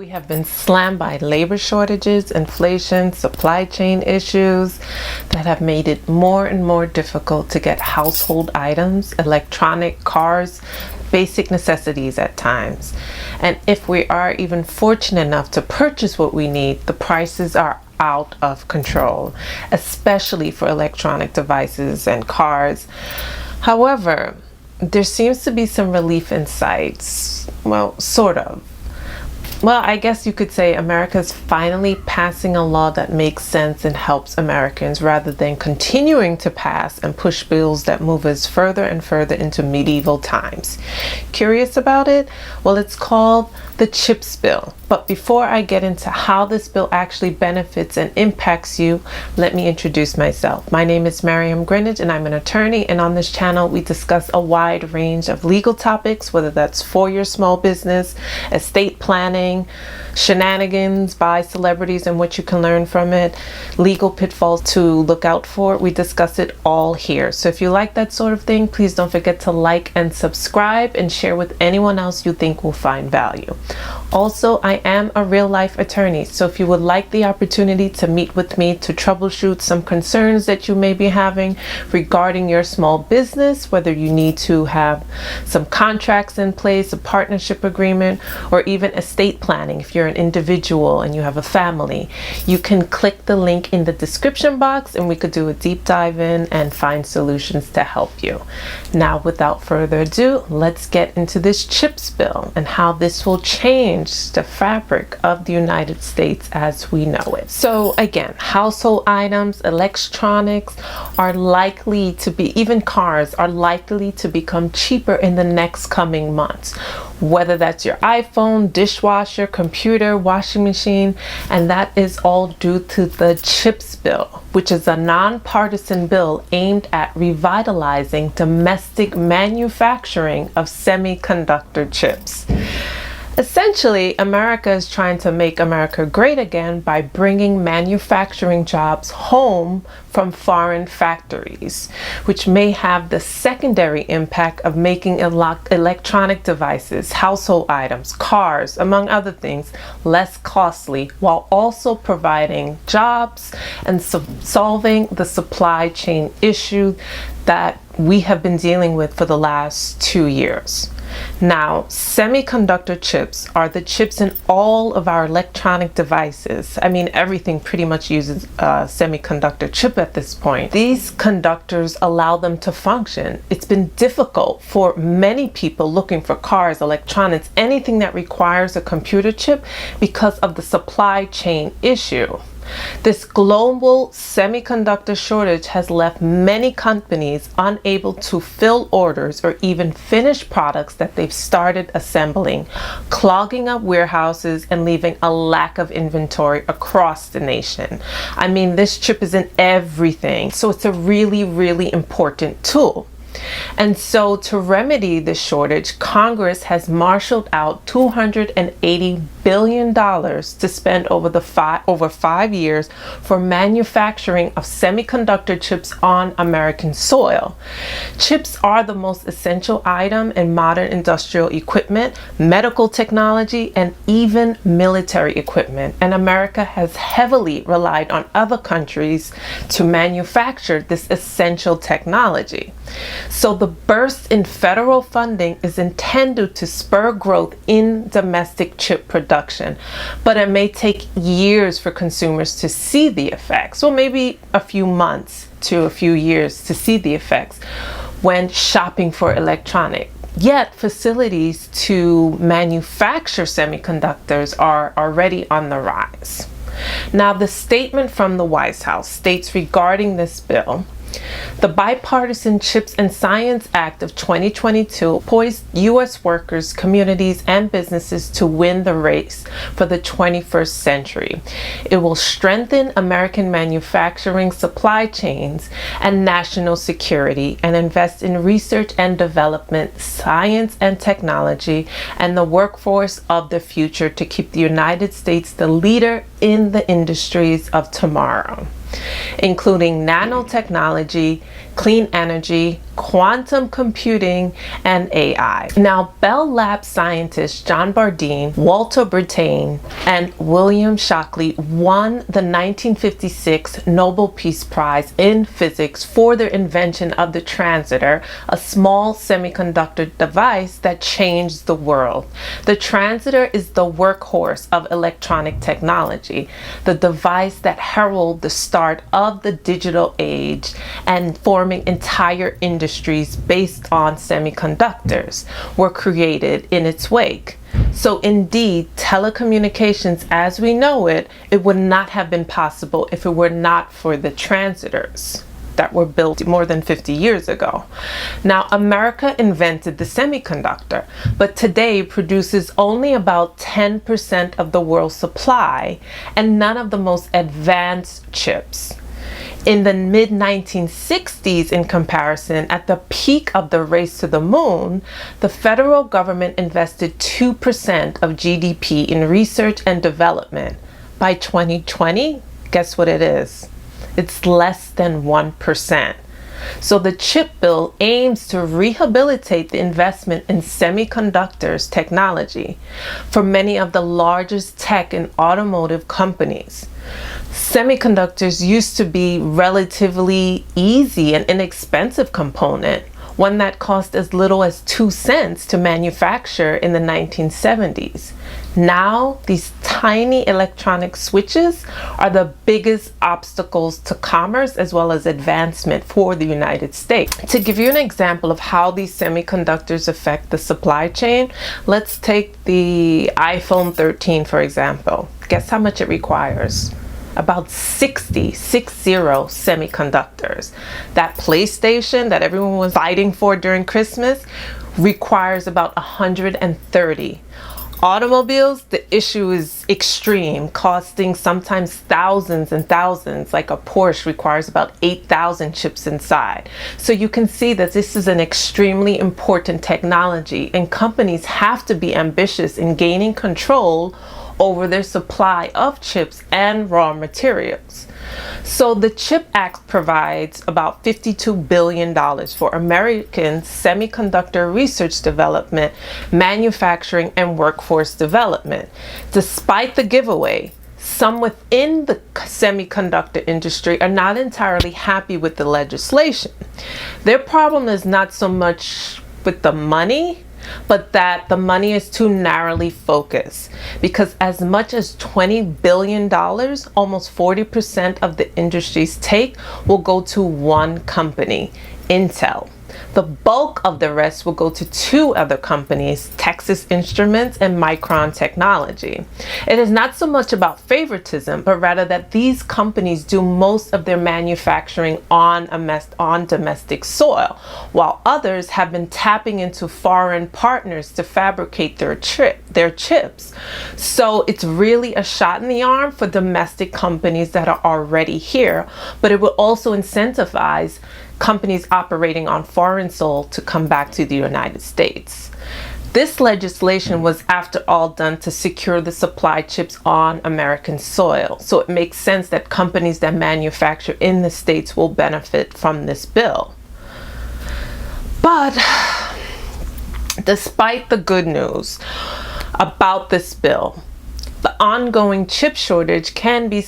We have been slammed by labor shortages, inflation, supply chain issues that have made it more and more difficult to get household items, electronic, cars, basic necessities at times. And if we are even fortunate enough to purchase what we need, the prices are out of control, especially for electronic devices and cars. However, there seems to be some relief in sight. Well, sort of. Well, I guess you could say America's finally passing a law that makes sense and helps Americans rather than continuing to pass and push bills that move us further and further into medieval times. Curious about it? Well, it's called the CHIPS bill. But before I get into how this bill actually benefits and impacts you, let me introduce myself. My name is Miriam Greenidge and I'm an attorney, and on this channel we discuss a wide range of legal topics, whether that's for your small business, estate planning, shenanigans by celebrities and what you can learn from it, legal pitfalls to look out for. We discuss it all here. So if you like that sort of thing, please don't forget to like and subscribe and share with anyone else you think will find value. Also, I am a real life attorney, so if you would like the opportunity to meet with me to troubleshoot some concerns that you may be having regarding your small business, whether you need to have some contracts in place, a partnership agreement, or even estate planning if you're an individual and you have a family, you can click the link in the description box and we could do a deep dive in and find solutions to help you. Now, without further ado, let's get into this CHIPS bill and how this will change the fabric of the United States as we know it. So again, household items, electronics are likely to be, even cars are likely to become cheaper in the next coming months. Whether that's your iPhone, dishwasher, computer, washing machine, and that is all due to the CHIPS bill, which is a nonpartisan bill aimed at revitalizing domestic manufacturing of semiconductor chips. Essentially, America is trying to make America great again by bringing manufacturing jobs home from foreign factories, which may have the secondary impact of making electronic devices, household items, cars, among other things, less costly, while also providing jobs and solving the supply chain issue that we have been dealing with for the last 2 years. Now, semiconductor chips are the chips in all of our electronic devices. I mean, everything pretty much uses a semiconductor chip at this point. These conductors allow them to function. It's been difficult for many people looking for cars, electronics, anything that requires a computer chip because of the supply chain issue. This global semiconductor shortage has left many companies unable to fill orders or even finish products that they've started assembling, clogging up warehouses and leaving a lack of inventory across the nation. I mean, this chip is in everything, so it's a really, really important tool. And so to remedy this shortage, Congress has marshaled out $280 billion to spend over 5 years for manufacturing of semiconductor chips on American soil. Chips are the most essential item in modern industrial equipment, medical technology, and even military equipment. And America has heavily relied on other countries to manufacture this essential technology. So the burst in federal funding is intended to spur growth in domestic chip production, but it may take years for consumers to see the effects, or maybe a few months to a few years to see the effects when shopping for electronic. Yet facilities to manufacture semiconductors are already on the rise. Now, the statement from the White House states regarding this bill: the Bipartisan Chips and Science Act of 2022 poised U.S. workers, communities, and businesses to win the race for the 21st century. It will strengthen American manufacturing supply chains and national security and invest in research and development, science and technology, and the workforce of the future to keep the United States the leader in the industries of tomorrow, including nanotechnology, clean energy, quantum computing and AI. Now, Bell Labs scientists John Bardeen, Walter Brattain, and William Shockley won the 1956 Nobel Peace Prize in Physics for their invention of the transistor, a small semiconductor device that changed the world. The transistor is the workhorse of electronic technology, the device that heralded the start of the digital age and forming entire industries based on semiconductors were created in its wake. So indeed, telecommunications as we know it would not have been possible if it were not for the transistors that were built more than 50 years ago. Now, America invented the semiconductor, but today produces only about 10% of the world's supply and none of the most advanced chips. In the mid-1960s, in comparison, at the peak of the race to the moon, the federal government invested 2% of GDP in research and development. By 2020, guess what it is? It's less than 1%. So the CHIP bill aims to rehabilitate the investment in semiconductors technology for many of the largest tech and automotive companies. Semiconductors used to be relatively easy and inexpensive component, one that cost as little as 2 cents to manufacture in the 1970s. Now, these tiny electronic switches are the biggest obstacles to commerce as well as advancement for the United States. To give you an example of how these semiconductors affect the supply chain, let's take the iPhone 13 for example. Guess how much it requires? About 60 semiconductors. That PlayStation that everyone was fighting for during Christmas requires about 130. Automobiles, the issue is extreme, costing sometimes thousands and thousands. Like a Porsche requires about 8,000 chips inside. So you can see that this is an extremely important technology, and companies have to be ambitious in gaining control over their supply of chips and raw materials. So the CHIP Act provides about $52 billion for American semiconductor research development, manufacturing, and workforce development. Despite the giveaway, some within the semiconductor industry are not entirely happy with the legislation. Their problem is not so much with the money, but that the money is too narrowly focused, because as much as $20 billion, almost 40% of the industry's take will go to one company, Intel. The bulk of the rest will go to two other companies, Texas Instruments and Micron Technology. It is not so much about favoritism, but rather that these companies do most of their manufacturing on domestic soil, while others have been tapping into foreign partners to fabricate their chips. So it's really a shot in the arm for domestic companies that are already here, but it will also incentivize companies operating on foreign soil to come back to the United States. This legislation was, after all, done to secure the supply chips on American soil. So it makes sense that companies that manufacture in the States will benefit from this bill. But despite the good news about this bill, the ongoing chip shortage can't be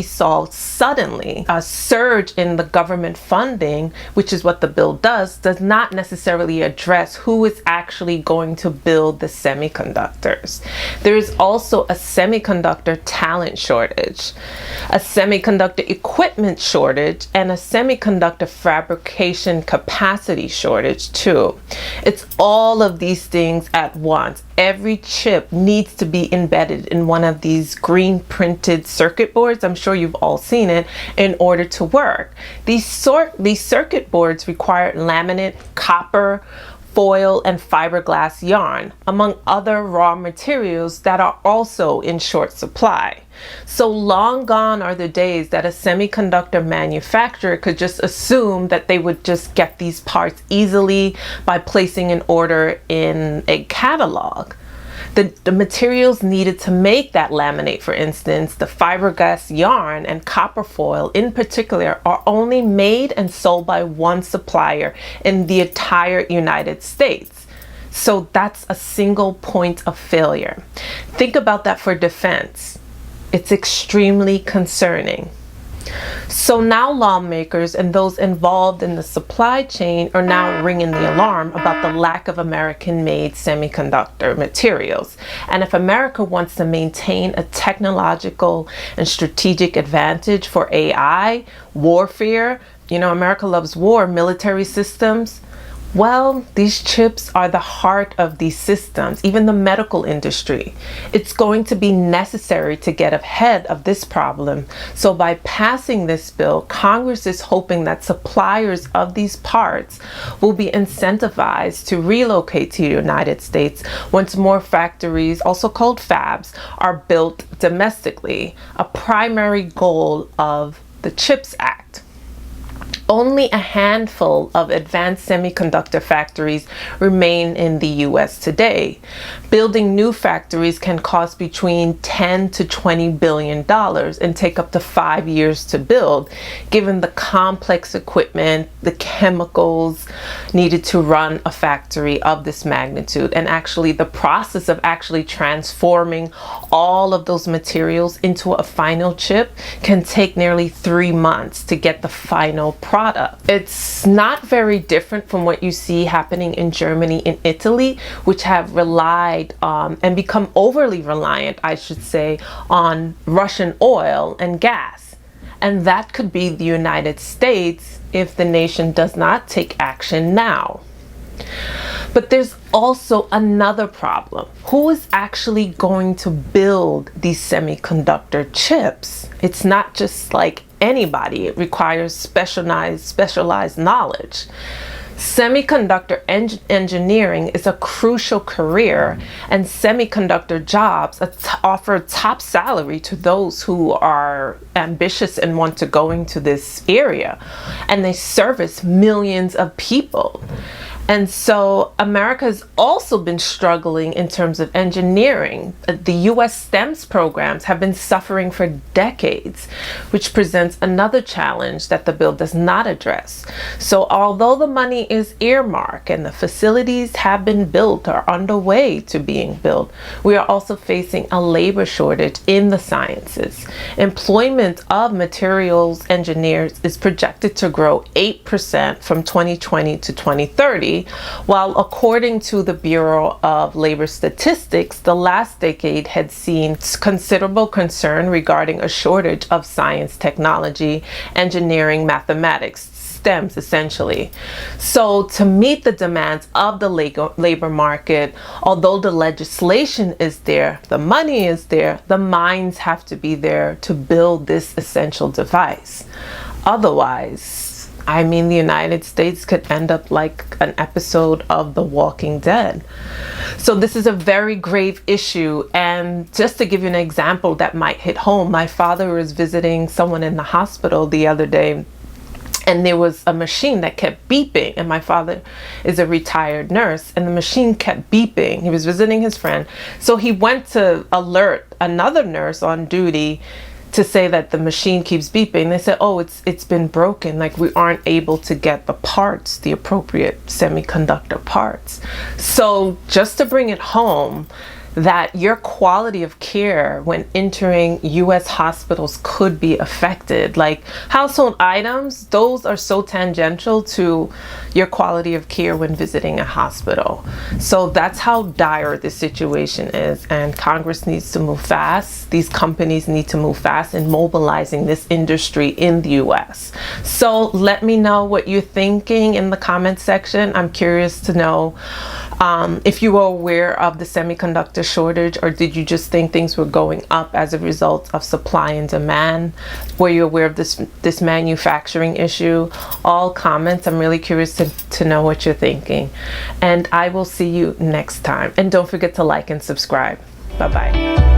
solved suddenly. A surge in the government funding, which is what the bill does not necessarily address who is actually going to build the semiconductors. There is also a semiconductor talent shortage, a semiconductor equipment shortage, and a semiconductor fabrication capacity shortage too. It's all of these things at once. Every chip needs to be embedded in one of these green printed circuit boards. I'm sure you've all seen it, in order to work. These circuit boards require laminate, copper, foil, and fiberglass yarn, among other raw materials that are also in short supply. So long gone are the days that a semiconductor manufacturer could just assume that they would just get these parts easily by placing an order in a catalog. The materials needed to make that laminate, for instance, the fiberglass yarn and copper foil in particular, are only made and sold by one supplier in the entire United States. So that's a single point of failure. Think about that for defense. It's extremely concerning. So now lawmakers and those involved in the supply chain are now ringing the alarm about the lack of American-made semiconductor materials. And if America wants to maintain a technological and strategic advantage for AI, warfare, America loves war, military systems, well, these chips are the heart of these systems, even the medical industry. It's going to be necessary to get ahead of this problem. So by passing this bill, Congress is hoping that suppliers of these parts will be incentivized to relocate to the United States once more factories, also called fabs, are built domestically, a primary goal of the CHIPS Act. Only a handful of advanced semiconductor factories remain in the US today. Building new factories can cost between 10 to $20 billion and take up to 5 years to build, given the complex equipment, the chemicals needed to run a factory of this magnitude, and actually the process of actually transforming all of those materials into a final chip can take nearly 3 months to get the final product. It's not very different from what you see happening in Germany and Italy, which have relied and become overly reliant, I should say, on Russian oil and gas. And that could be the United States if the nation does not take action now. But there's also another problem. Who is actually going to build these semiconductor chips? It's not just like anybody. It requires specialized knowledge. Semiconductor engineering is a crucial career, and semiconductor jobs offer top salary to those who are ambitious and want to go into this area, and they service millions of people. And so America has also been struggling in terms of engineering. The US STEMS programs have been suffering for decades, which presents another challenge that the bill does not address. So although the money is earmarked and the facilities have been built or underway to being built, we are also facing a labor shortage in the sciences. Employment of materials engineers is projected to grow 8% from 2020 to 2030. While according to the Bureau of Labor Statistics, the last decade had seen considerable concern regarding a shortage of science, technology, engineering, mathematics, STEMs essentially. So to meet the demands of the labor market, although the legislation is there, the money is there, the minds have to be there to build this essential device. Otherwise, the United States could end up like an episode of The Walking Dead. So this is a very grave issue. And just to give you an example that might hit home, my father was visiting someone in the hospital the other day, and there was a machine that kept beeping, and my father is a retired nurse, and the machine kept beeping. He was visiting his friend. So he went to alert another nurse on duty to say that the machine keeps beeping. They said, oh, it's been broken. Like, we aren't able to get the parts, the appropriate semiconductor parts. So just to bring it home, that your quality of care when entering US hospitals could be affected. Like household items, those are so tangential to your quality of care when visiting a hospital. So that's how dire the situation is, and Congress needs to move fast. These companies need to move fast in mobilizing this industry in the US. So let me know what you're thinking in the comment section. I'm curious to know if you were aware of the semiconductor shortage, or did you just think things were going up as a result of supply and demand? Were you aware of this manufacturing issue? All comments. I'm really curious to know what you're thinking. And I will see you next time. And don't forget to like and subscribe. Bye-bye.